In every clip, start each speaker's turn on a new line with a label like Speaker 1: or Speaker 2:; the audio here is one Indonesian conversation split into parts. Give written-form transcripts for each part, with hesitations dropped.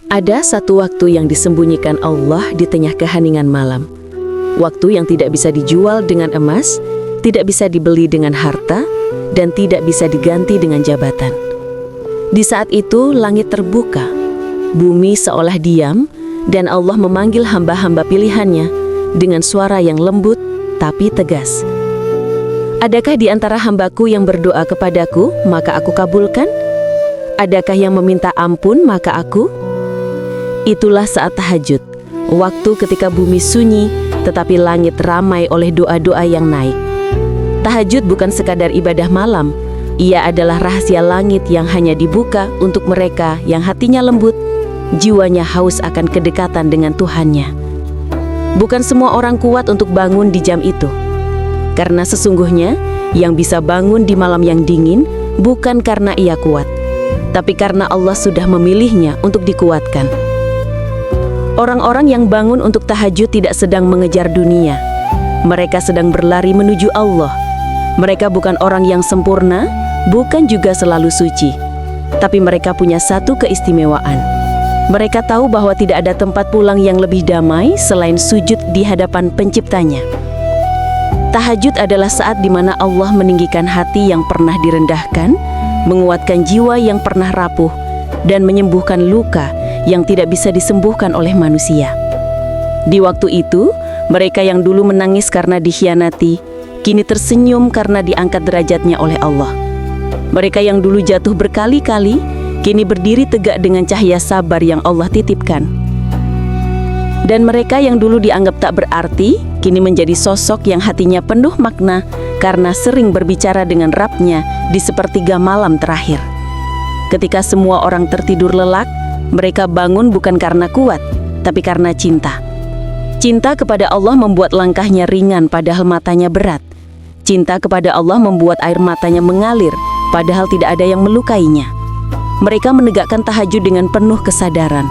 Speaker 1: Ada satu waktu yang disembunyikan Allah di tengah keheningan malam. Waktu yang tidak bisa dijual dengan emas, tidak bisa dibeli dengan harta, dan tidak bisa diganti dengan jabatan. Di saat itu langit terbuka, bumi seolah diam, dan Allah memanggil hamba-hamba pilihannya dengan suara yang lembut tapi tegas. Adakah di antara hambaku yang berdoa kepadaku, maka aku kabulkan? Adakah yang meminta ampun, maka aku? Itulah saat tahajud, waktu ketika bumi sunyi, tetapi langit ramai oleh doa-doa yang naik. Tahajud bukan sekadar ibadah malam, ia adalah rahasia langit yang hanya dibuka untuk mereka yang hatinya lembut, jiwanya haus akan kedekatan dengan Tuhannya. Bukan semua orang kuat untuk bangun di jam itu, karena sesungguhnya yang bisa bangun di malam yang dingin bukan karena ia kuat, tapi karena Allah sudah memilihnya untuk dikuatkan. Orang-orang yang bangun untuk tahajud tidak sedang mengejar dunia. Mereka sedang berlari menuju Allah. Mereka bukan orang yang sempurna, bukan juga selalu suci. Tapi mereka punya satu keistimewaan. Mereka tahu bahwa tidak ada tempat pulang yang lebih damai selain sujud di hadapan Penciptanya. Tahajud adalah saat di mana Allah meninggikan hati yang pernah direndahkan, menguatkan jiwa yang pernah rapuh, dan menyembuhkan luka yang tidak bisa disembuhkan oleh manusia. Di waktu itu, mereka yang dulu menangis karena dikhianati, kini tersenyum karena diangkat derajatnya oleh Allah. Mereka yang dulu jatuh berkali-kali, kini berdiri tegak dengan cahaya sabar yang Allah titipkan. Dan mereka yang dulu dianggap tak berarti, kini menjadi sosok yang hatinya penuh makna karena sering berbicara dengan Rabb-Nya di sepertiga malam terakhir. Ketika semua orang tertidur lelak, mereka bangun bukan karena kuat, tapi karena cinta. Cinta kepada Allah membuat langkahnya ringan padahal matanya berat. Cinta kepada Allah membuat air matanya mengalir padahal tidak ada yang melukainya. Mereka menegakkan tahajud dengan penuh kesadaran,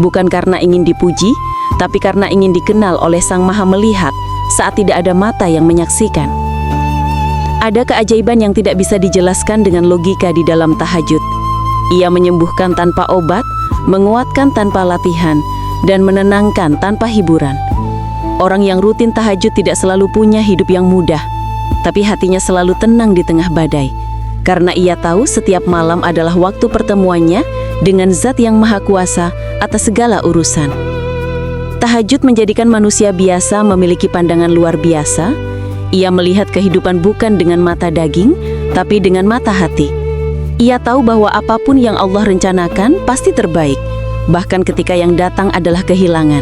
Speaker 1: bukan karena ingin dipuji, tapi karena ingin dikenal oleh Sang Maha Melihat saat tidak ada mata yang menyaksikan. Ada keajaiban yang tidak bisa dijelaskan dengan logika di dalam tahajud. Ia menyembuhkan tanpa obat, menguatkan tanpa latihan, dan menenangkan tanpa hiburan. Orang yang rutin tahajud tidak selalu punya hidup yang mudah, tapi hatinya selalu tenang di tengah badai, karena ia tahu setiap malam adalah waktu pertemuannya dengan Zat yang Maha Kuasa atas segala urusan. Tahajud menjadikan manusia biasa memiliki pandangan luar biasa. Ia melihat kehidupan bukan dengan mata daging, tapi dengan mata hati. Ia tahu bahwa apapun yang Allah rencanakan pasti terbaik, bahkan ketika yang datang adalah kehilangan.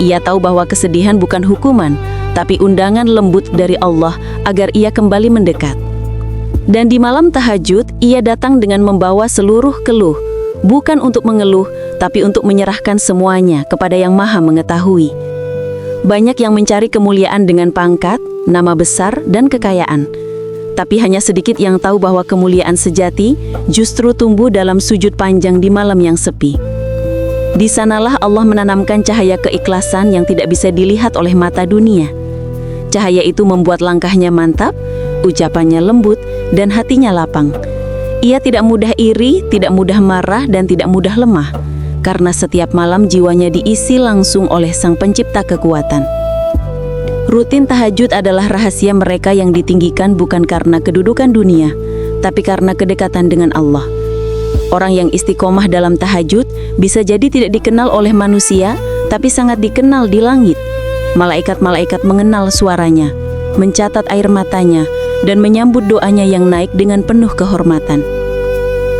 Speaker 1: Ia tahu bahwa kesedihan bukan hukuman, tapi undangan lembut dari Allah agar ia kembali mendekat. Dan di malam tahajud, ia datang dengan membawa seluruh keluh, bukan untuk mengeluh, tapi untuk menyerahkan semuanya kepada Yang Maha Mengetahui. Banyak yang mencari kemuliaan dengan pangkat, nama besar, dan kekayaan. Tapi hanya sedikit yang tahu bahwa kemuliaan sejati justru tumbuh dalam sujud panjang di malam yang sepi. Di sanalah Allah menanamkan cahaya keikhlasan yang tidak bisa dilihat oleh mata dunia. Cahaya itu membuat langkahnya mantap, ucapannya lembut, dan hatinya lapang. Ia tidak mudah iri, tidak mudah marah, dan tidak mudah lemah, karena setiap malam jiwanya diisi langsung oleh Sang Pencipta kekuatan. Rutin tahajud adalah rahasia mereka yang ditinggikan bukan karena kedudukan dunia, tapi karena kedekatan dengan Allah. Orang yang istiqomah dalam tahajud bisa jadi tidak dikenal oleh manusia, tapi sangat dikenal di langit. Malaikat-malaikat mengenal suaranya, mencatat air matanya, dan menyambut doanya yang naik dengan penuh kehormatan.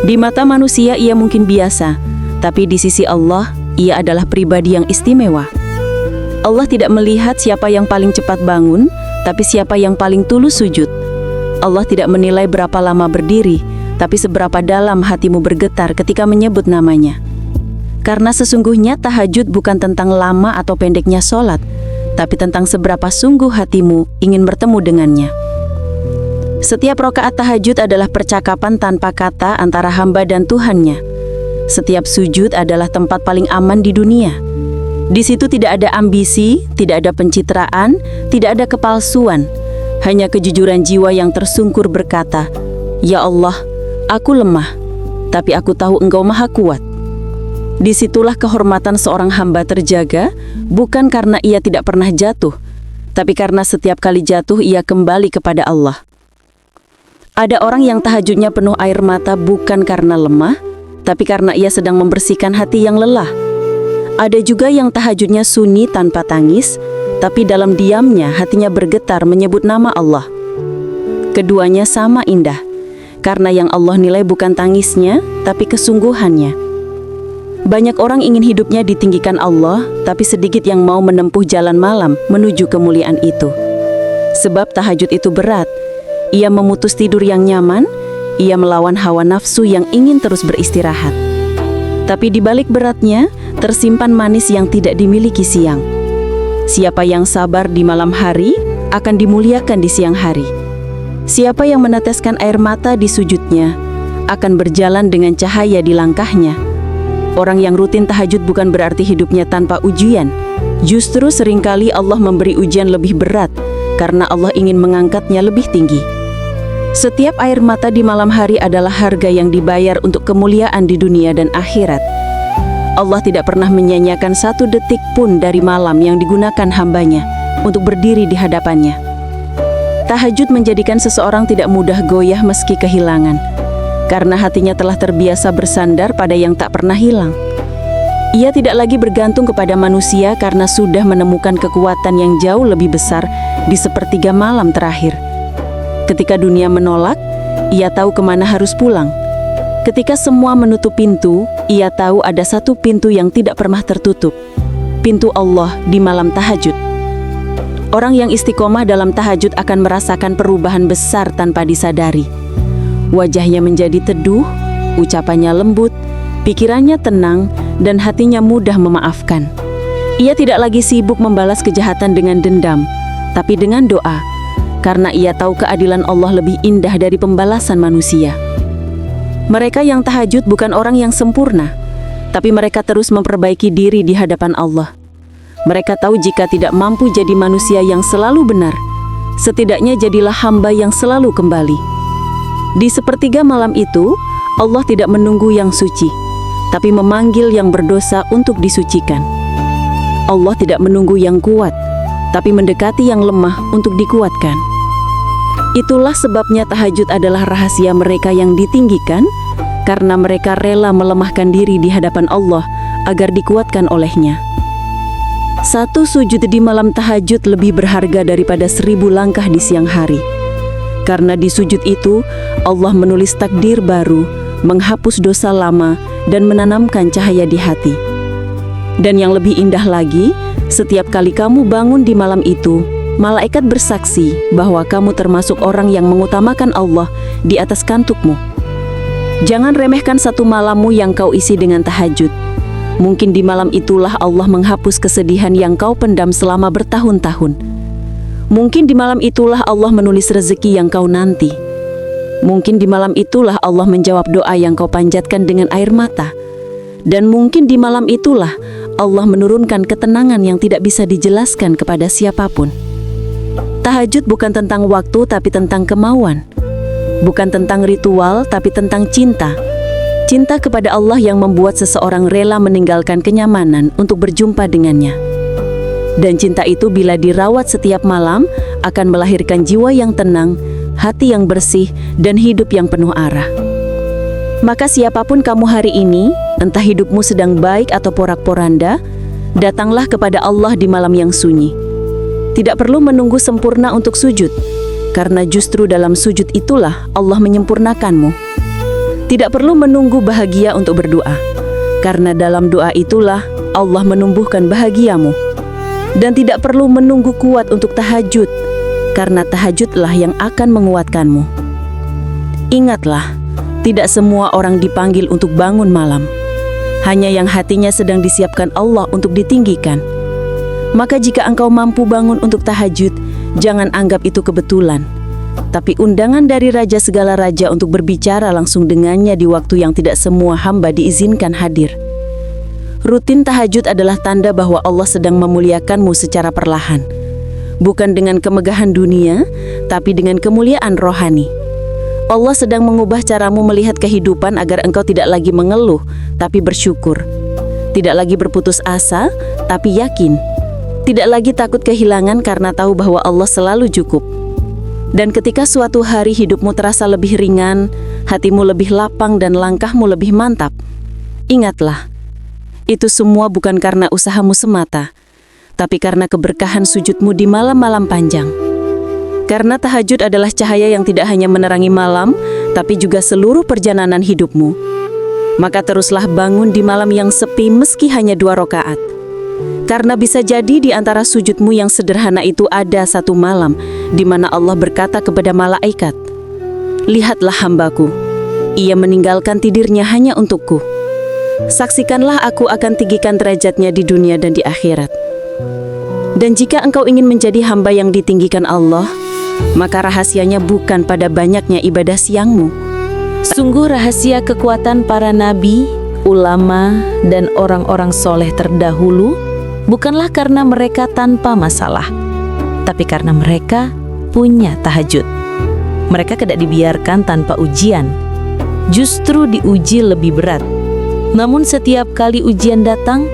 Speaker 1: Di mata manusia ia mungkin biasa, tapi di sisi Allah, ia adalah pribadi yang istimewa. Allah tidak melihat siapa yang paling cepat bangun, tapi siapa yang paling tulus sujud. Allah tidak menilai berapa lama berdiri, tapi seberapa dalam hatimu bergetar ketika menyebut namanya. Karena sesungguhnya tahajud bukan tentang lama atau pendeknya sholat, tapi tentang seberapa sungguh hatimu ingin bertemu dengannya. Setiap rakaat tahajud adalah percakapan tanpa kata antara hamba dan Tuhannya. Setiap sujud adalah tempat paling aman di dunia. Di situ tidak ada ambisi, tidak ada pencitraan, tidak ada kepalsuan. Hanya kejujuran jiwa yang tersungkur berkata, "Ya Allah, aku lemah, tapi aku tahu Engkau Maha Kuat." Disitulah kehormatan seorang hamba terjaga, bukan karena ia tidak pernah jatuh, tapi karena setiap kali jatuh ia kembali kepada Allah. Ada orang yang tahajudnya penuh air mata bukan karena lemah, tapi karena ia sedang membersihkan hati yang lelah. Ada juga yang tahajudnya sunyi tanpa tangis, tapi dalam diamnya hatinya bergetar menyebut nama Allah. Keduanya sama indah, karena yang Allah nilai bukan tangisnya, tapi kesungguhannya. Banyak orang ingin hidupnya ditinggikan Allah, tapi sedikit yang mau menempuh jalan malam menuju kemuliaan itu. Sebab tahajud itu berat, ia memutus tidur yang nyaman, ia melawan hawa nafsu yang ingin terus beristirahat. Tapi di balik beratnya, tersimpan manis yang tidak dimiliki siang. Siapa yang sabar di malam hari, akan dimuliakan di siang hari. Siapa yang meneteskan air mata di sujudnya, akan berjalan dengan cahaya di langkahnya. Orang yang rutin tahajud bukan berarti hidupnya tanpa ujian. Justru seringkali Allah memberi ujian lebih berat, karena Allah ingin mengangkatnya lebih tinggi. Setiap air mata di malam hari adalah harga yang dibayar untuk kemuliaan di dunia dan akhirat. Allah tidak pernah menyanyiakan satu detik pun dari malam yang digunakan hambanya untuk berdiri di hadapannya. Tahajud menjadikan seseorang tidak mudah goyah meski kehilangan, karena hatinya telah terbiasa bersandar pada yang tak pernah hilang. Ia tidak lagi bergantung kepada manusia karena sudah menemukan kekuatan yang jauh lebih besar di sepertiga malam terakhir. Ketika dunia menolak, ia tahu kemana harus pulang. Ketika semua menutup pintu, ia tahu ada satu pintu yang tidak pernah tertutup. Pintu Allah di malam tahajud. Orang yang istiqomah dalam tahajud akan merasakan perubahan besar tanpa disadari. Wajahnya menjadi teduh, ucapannya lembut, pikirannya tenang, dan hatinya mudah memaafkan. Ia tidak lagi sibuk membalas kejahatan dengan dendam, tapi dengan doa. Karena ia tahu keadilan Allah lebih indah dari pembalasan manusia. Mereka yang tahajud bukan orang yang sempurna, tapi mereka terus memperbaiki diri di hadapan Allah. Mereka tahu jika tidak mampu jadi manusia yang selalu benar, setidaknya jadilah hamba yang selalu kembali. Di sepertiga malam itu, Allah tidak menunggu yang suci, tapi memanggil yang berdosa untuk disucikan. Allah tidak menunggu yang kuat, tapi mendekati yang lemah untuk dikuatkan. Itulah sebabnya tahajud adalah rahasia mereka yang ditinggikan, karena mereka rela melemahkan diri di hadapan Allah agar dikuatkan olehnya. Satu sujud di malam tahajud lebih berharga daripada 1000 langkah di siang hari. Karena di sujud itu, Allah menulis takdir baru, menghapus dosa lama, dan menanamkan cahaya di hati. Dan yang lebih indah lagi, setiap kali kamu bangun di malam itu, malaikat bersaksi bahwa kamu termasuk orang yang mengutamakan Allah di atas kantukmu. Jangan remehkan satu malammu yang kau isi dengan tahajud. Mungkin di malam itulah Allah menghapus kesedihan yang kau pendam selama bertahun-tahun. Mungkin di malam itulah Allah menulis rezeki yang kau nanti. Mungkin di malam itulah Allah menjawab doa yang kau panjatkan dengan air mata. Dan mungkin di malam itulah Allah menurunkan ketenangan yang tidak bisa dijelaskan kepada siapapun. Tahajud bukan tentang waktu tapi tentang kemauan. Bukan tentang ritual tapi tentang cinta. Cinta kepada Allah yang membuat seseorang rela meninggalkan kenyamanan untuk berjumpa dengannya. Dan cinta itu bila dirawat setiap malam akan melahirkan jiwa yang tenang, hati yang bersih, dan hidup yang penuh arah. Maka siapapun kamu hari ini, entah hidupmu sedang baik atau porak-poranda, datanglah kepada Allah di malam yang sunyi. Tidak perlu menunggu sempurna untuk sujud, karena justru dalam sujud itulah Allah menyempurnakanmu. Tidak perlu menunggu bahagia untuk berdoa, karena dalam doa itulah Allah menumbuhkan bahagiamu. Dan tidak perlu menunggu kuat untuk tahajud, karena tahajudlah yang akan menguatkanmu. Ingatlah, tidak semua orang dipanggil untuk bangun malam. Hanya yang hatinya sedang disiapkan Allah untuk ditinggikan. Maka jika engkau mampu bangun untuk tahajud, jangan anggap itu kebetulan, tapi undangan dari Raja segala raja untuk berbicara langsung dengannya di waktu yang tidak semua hamba diizinkan hadir. Rutin tahajud adalah tanda bahwa Allah sedang memuliakanmu secara perlahan. Bukan dengan kemegahan dunia, tapi dengan kemuliaan rohani. Allah sedang mengubah caramu melihat kehidupan agar engkau tidak lagi mengeluh, tapi bersyukur. Tidak lagi berputus asa, tapi yakin. Tidak lagi takut kehilangan karena tahu bahwa Allah selalu cukup. Dan ketika suatu hari hidupmu terasa lebih ringan, hatimu lebih lapang dan langkahmu lebih mantap, ingatlah, itu semua bukan karena usahamu semata, tapi karena keberkahan sujudmu di malam-malam panjang. Karena tahajud adalah cahaya yang tidak hanya menerangi malam, tapi juga seluruh perjalanan hidupmu. Maka teruslah bangun di malam yang sepi meski hanya 2 rakaat. Karena bisa jadi di antara sujudmu yang sederhana itu ada satu malam di mana Allah berkata kepada malaikat, "Lihatlah hambaku, ia meninggalkan tidurnya hanya untukku. Saksikanlah aku akan tinggikan derajatnya di dunia dan di akhirat." Dan jika engkau ingin menjadi hamba yang ditinggikan Allah, maka rahasianya bukan pada banyaknya ibadah siangmu. Sungguh rahasia kekuatan para nabi, ulama, dan orang-orang soleh terdahulu bukanlah karena mereka tanpa masalah, tapi karena mereka punya tahajud. Mereka tidak dibiarkan tanpa ujian, justru diuji lebih berat. Namun setiap kali ujian datang,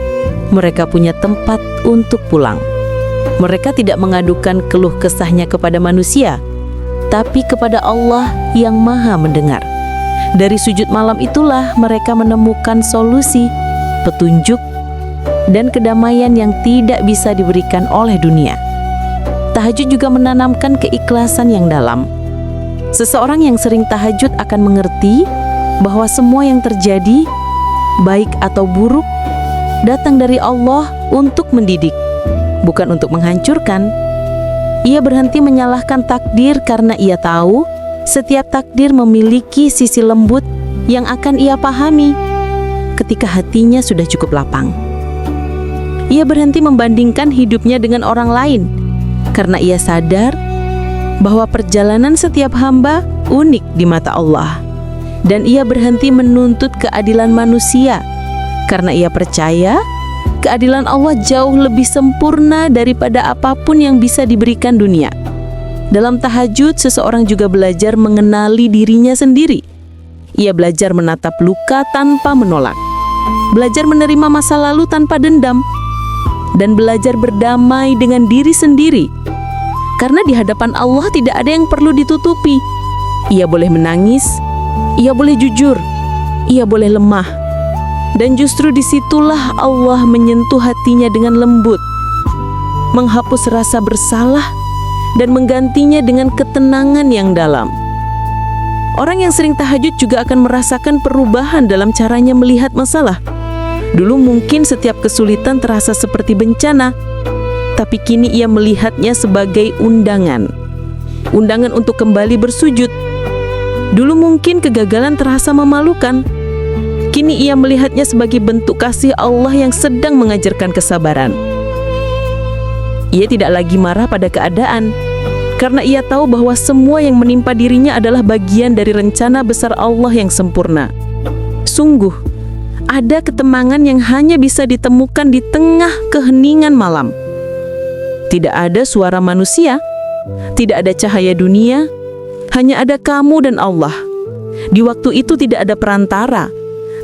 Speaker 1: mereka punya tempat untuk pulang. Mereka tidak mengadukan keluh kesahnya kepada manusia, tapi kepada Allah yang Maha Mendengar. Dari sujud malam itulah mereka menemukan solusi, petunjuk, dan kedamaian yang tidak bisa diberikan oleh dunia. Tahajud juga menanamkan keikhlasan yang dalam. Seseorang yang sering tahajud akan mengerti bahwa semua yang terjadi, baik atau buruk, datang dari Allah untuk mendidik, bukan untuk menghancurkan. Ia berhenti menyalahkan takdir karena ia tahu setiap takdir memiliki sisi lembut yang akan ia pahami ketika hatinya sudah cukup lapang. Ia berhenti membandingkan hidupnya dengan orang lain karena ia sadar bahwa perjalanan setiap hamba unik di mata Allah. Dan ia berhenti menuntut keadilan manusia karena ia percaya keadilan Allah jauh lebih sempurna daripada apapun yang bisa diberikan dunia. Dalam tahajud, seseorang juga belajar mengenali dirinya sendiri. Ia belajar menatap luka tanpa menolak, belajar menerima masa lalu tanpa dendam, dan belajar berdamai dengan diri sendiri. Karena di hadapan Allah tidak ada yang perlu ditutupi. Ia boleh menangis, ia boleh jujur, ia boleh lemah. Dan justru disitulah Allah menyentuh hatinya dengan lembut, menghapus rasa bersalah, dan menggantinya dengan ketenangan yang dalam. Orang yang sering tahajud juga akan merasakan perubahan dalam caranya melihat masalah. Dulu mungkin setiap kesulitan terasa seperti bencana, tapi kini ia melihatnya sebagai undangan. Undangan untuk kembali bersujud. Dulu mungkin kegagalan terasa memalukan. Kini ia melihatnya sebagai bentuk kasih Allah yang sedang mengajarkan kesabaran. Ia tidak lagi marah pada keadaan, karena ia tahu bahwa semua yang menimpa dirinya adalah bagian dari rencana besar Allah yang sempurna. Sungguh, ada ketenangan yang hanya bisa ditemukan di tengah keheningan malam. Tidak ada suara manusia, tidak ada cahaya dunia, hanya ada kamu dan Allah. Di waktu itu tidak ada perantara,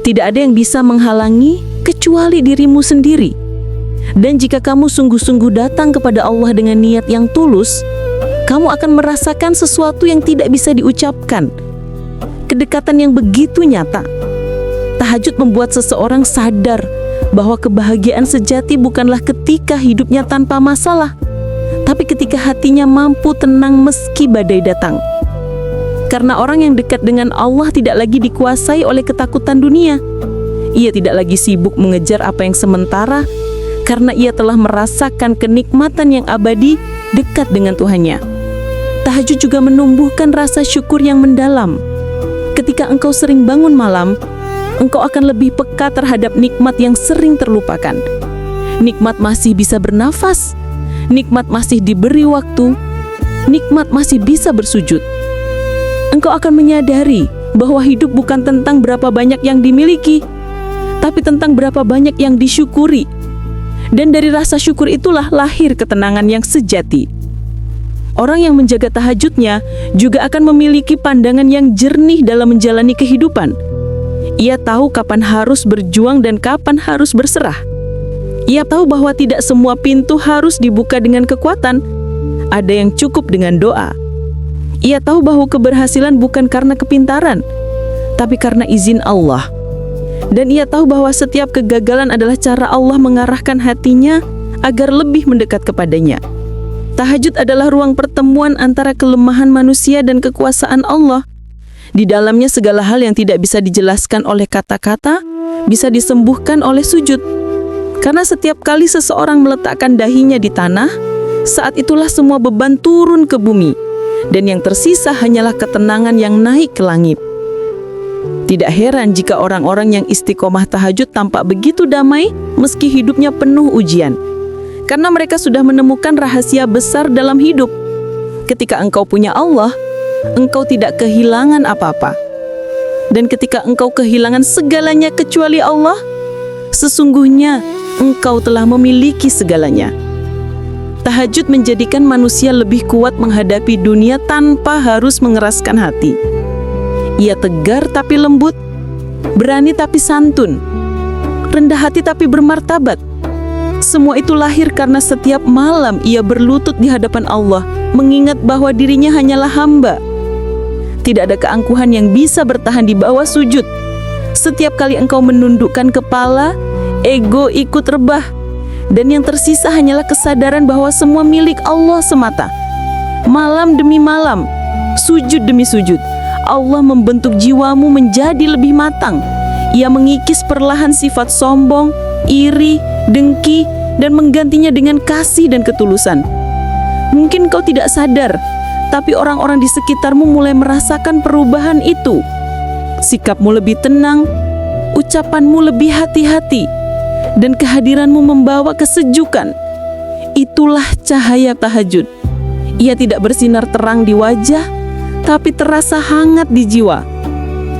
Speaker 1: tidak ada yang bisa menghalangi kecuali dirimu sendiri. Dan jika kamu sungguh-sungguh datang kepada Allah dengan niat yang tulus, kamu akan merasakan sesuatu yang tidak bisa diucapkan. Kedekatan yang begitu nyata. Tahajud membuat seseorang sadar bahwa kebahagiaan sejati bukanlah ketika hidupnya tanpa masalah, tapi ketika hatinya mampu tenang meski badai datang. Karena orang yang dekat dengan Allah tidak lagi dikuasai oleh ketakutan dunia. Ia tidak lagi sibuk mengejar apa yang sementara, karena ia telah merasakan kenikmatan yang abadi dekat dengan Tuhannya. Tahajud juga menumbuhkan rasa syukur yang mendalam. Ketika engkau sering bangun malam, engkau akan lebih peka terhadap nikmat yang sering terlupakan. Nikmat masih bisa bernafas, nikmat masih diberi waktu, nikmat masih bisa bersujud. Engkau akan menyadari bahwa hidup bukan tentang berapa banyak yang dimiliki, tapi tentang berapa banyak yang disyukuri. Dan dari rasa syukur itulah lahir ketenangan yang sejati. Orang yang menjaga tahajudnya juga akan memiliki pandangan yang jernih dalam menjalani kehidupan.
Speaker 2: Ia tahu kapan harus berjuang dan kapan harus berserah. Ia tahu bahwa tidak semua pintu harus dibuka dengan kekuatan. Ada yang cukup dengan doa. Ia tahu bahwa keberhasilan bukan karena kepintaran, tapi karena izin Allah. Dan ia tahu bahwa setiap kegagalan adalah cara Allah mengarahkan hatinya agar lebih mendekat kepadanya. Tahajud adalah ruang pertemuan antara kelemahan manusia dan kekuasaan Allah. Di dalamnya segala hal yang tidak bisa dijelaskan oleh kata-kata bisa disembuhkan oleh sujud. Karena setiap kali seseorang meletakkan dahinya di tanah, saat itulah semua beban turun ke bumi, dan yang tersisa hanyalah ketenangan yang naik ke langit. Tidak heran jika orang-orang yang istiqomah tahajud tampak begitu damai meski hidupnya penuh ujian. Karena mereka sudah menemukan rahasia besar dalam hidup. Ketika engkau punya Allah, engkau tidak kehilangan apa-apa. Dan ketika engkau kehilangan segalanya kecuali Allah, sesungguhnya engkau telah memiliki segalanya. Tahajud menjadikan manusia lebih kuat menghadapi dunia tanpa harus mengeraskan hati. Ia tegar tapi lembut, berani tapi santun, rendah hati tapi bermartabat. Semua itu lahir karena setiap malam ia berlutut di hadapan Allah, mengingat bahwa dirinya hanyalah hamba. Tidak ada keangkuhan yang bisa bertahan di bawah sujud. Setiap kali engkau menundukkan kepala, ego ikut rebah. Dan yang tersisa hanyalah kesadaran bahwa semua milik Allah semata. Malam demi malam, sujud demi sujud, Allah membentuk jiwamu menjadi lebih matang. Ia mengikis perlahan sifat sombong, iri, dengki, dan menggantinya dengan kasih dan ketulusan. Mungkin kau tidak sadar, tapi orang-orang di sekitarmu mulai merasakan perubahan itu. Sikapmu lebih tenang, ucapanmu lebih hati-hati, dan kehadiranmu membawa kesejukan. Itulah cahaya tahajud. Ia tidak bersinar terang di wajah, tapi terasa hangat di jiwa.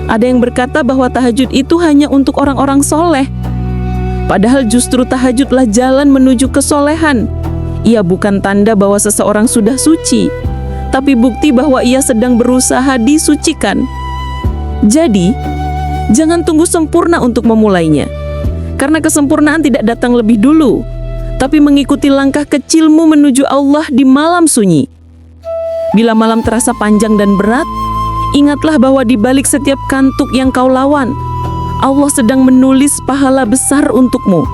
Speaker 2: Ada yang berkata bahwa tahajud itu hanya untuk orang-orang soleh. Padahal justru tahajudlah jalan menuju kesolehan. Ia bukan tanda bahwa seseorang sudah suci, tapi bukti bahwa ia sedang berusaha disucikan. Jadi, jangan tunggu sempurna untuk memulainya. Karena kesempurnaan tidak datang lebih dulu, tapi mengikuti langkah kecilmu menuju Allah di malam sunyi. Bila malam terasa panjang dan berat, ingatlah bahwa di balik setiap kantuk yang kau lawan, Allah sedang menulis pahala besar untukmu.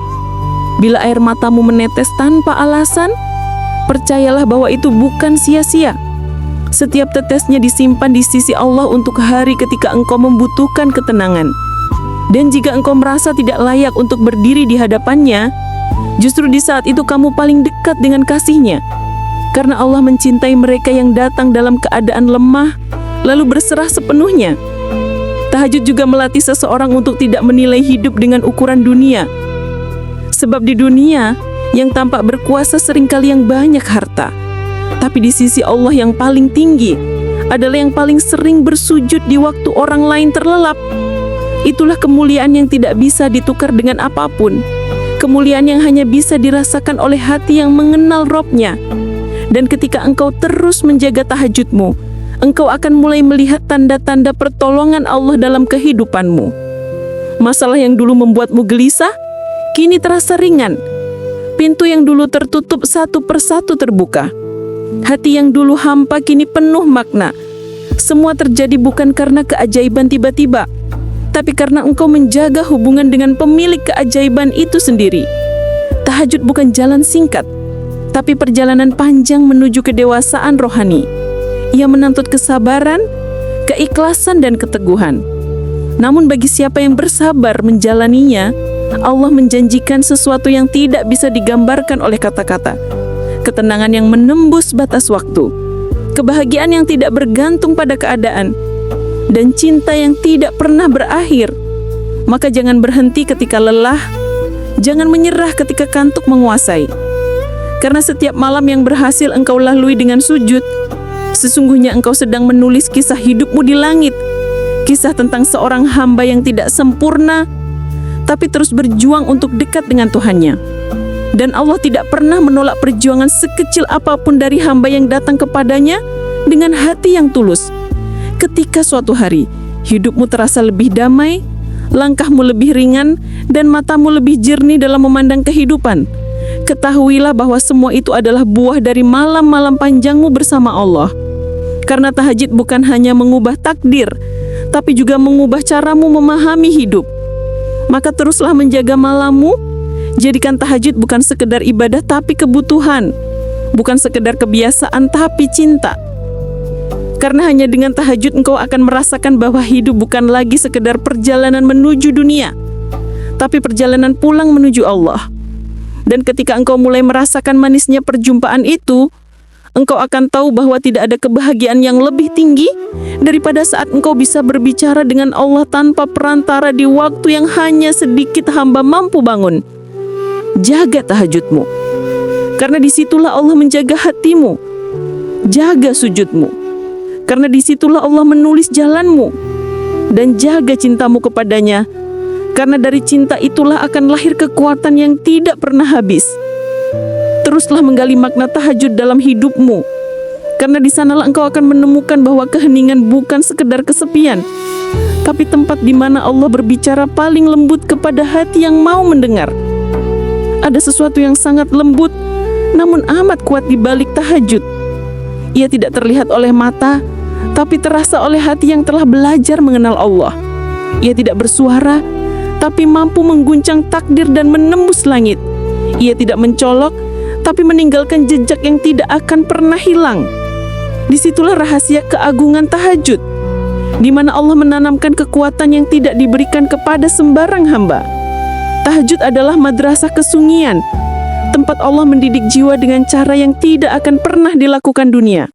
Speaker 2: Bila air matamu menetes tanpa alasan, percayalah bahwa itu bukan sia-sia. Setiap tetesnya disimpan di sisi Allah untuk hari ketika engkau membutuhkan ketenangan. Dan jika engkau merasa tidak layak untuk berdiri di hadapannya, justru di saat itu kamu paling dekat dengan kasih-Nya. Karena Allah mencintai mereka yang datang dalam keadaan lemah, lalu berserah sepenuhnya. Tahajud juga melatih seseorang untuk tidak menilai hidup dengan ukuran dunia. Sebab di dunia, yang tampak berkuasa seringkali yang banyak harta. Tapi di sisi Allah yang paling tinggi adalah yang paling sering bersujud di waktu orang lain terlelap. Itulah kemuliaan yang tidak bisa ditukar dengan apapun. Kemuliaan yang hanya bisa dirasakan oleh hati yang mengenal Robnya. Dan ketika engkau terus menjaga tahajudmu, engkau akan mulai melihat tanda-tanda pertolongan Allah dalam kehidupanmu. Masalah yang dulu membuatmu gelisah, kini terasa ringan. Pintu yang dulu tertutup satu persatu terbuka. Hati yang dulu hampa kini penuh makna. Semua terjadi bukan karena keajaiban tiba-tiba, tapi karena engkau menjaga hubungan dengan pemilik keajaiban itu sendiri. Tahajud bukan jalan singkat, tapi perjalanan panjang menuju kedewasaan rohani. Ia menuntut kesabaran, keikhlasan, dan keteguhan. Namun bagi siapa yang bersabar menjalaninya, Allah menjanjikan sesuatu yang tidak bisa digambarkan oleh kata-kata. Ketenangan yang menembus batas waktu, kebahagiaan yang tidak bergantung pada keadaan, dan cinta yang tidak pernah berakhir. Maka jangan berhenti ketika lelah, jangan menyerah ketika kantuk menguasai. Karena setiap malam yang berhasil engkau lalui dengan sujud, sesungguhnya engkau sedang menulis kisah hidupmu di langit. Kisah tentang seorang hamba yang tidak sempurna, tapi terus berjuang untuk dekat dengan Tuhannya. Dan Allah tidak pernah menolak perjuangan sekecil apapun dari hamba yang datang kepadanya dengan hati yang tulus. Ketika suatu hari hidupmu terasa lebih damai, langkahmu lebih ringan, dan matamu lebih jernih dalam memandang kehidupan. Ketahuilah bahwa semua itu adalah buah dari malam-malam panjangmu bersama Allah. Karena tahajud bukan hanya mengubah takdir, tapi juga mengubah caramu memahami hidup. Maka teruslah menjaga malammu. Jadikan tahajud bukan sekedar ibadah tapi kebutuhan, bukan sekedar kebiasaan tapi cinta. Karena hanya dengan tahajud engkau akan merasakan bahwa hidup bukan lagi sekedar perjalanan menuju dunia, tapi perjalanan pulang menuju Allah. Dan ketika engkau mulai merasakan manisnya perjumpaan itu, engkau akan tahu bahwa tidak ada kebahagiaan yang lebih tinggi daripada saat engkau bisa berbicara dengan Allah tanpa perantara di waktu yang hanya sedikit hamba mampu bangun. Jaga tahajudmu, karena disitulah Allah menjaga hatimu. Jaga sujudmu, karena disitulah Allah menulis jalanmu. Dan jaga cintamu kepadanya, karena dari cinta itulah akan lahir kekuatan yang tidak pernah habis. Teruslah menggali makna tahajud dalam hidupmu, karena di sanalah engkau akan menemukan bahwa keheningan bukan sekedar kesepian, tapi tempat di mana Allah berbicara paling lembut kepada hati yang mau mendengar. Ada sesuatu yang sangat lembut, namun amat kuat di balik tahajud. Ia tidak terlihat oleh mata, tapi terasa oleh hati yang telah belajar mengenal Allah. Ia tidak bersuara, tapi mampu mengguncang takdir dan menembus langit. Ia tidak mencolok, tapi meninggalkan jejak yang tidak akan pernah hilang. Disitulah rahasia keagungan tahajud, di mana Allah menanamkan kekuatan yang tidak diberikan kepada sembarang hamba. Tahajud adalah madrasah kesunyian, tempat Allah mendidik jiwa dengan cara yang tidak akan pernah dilakukan dunia.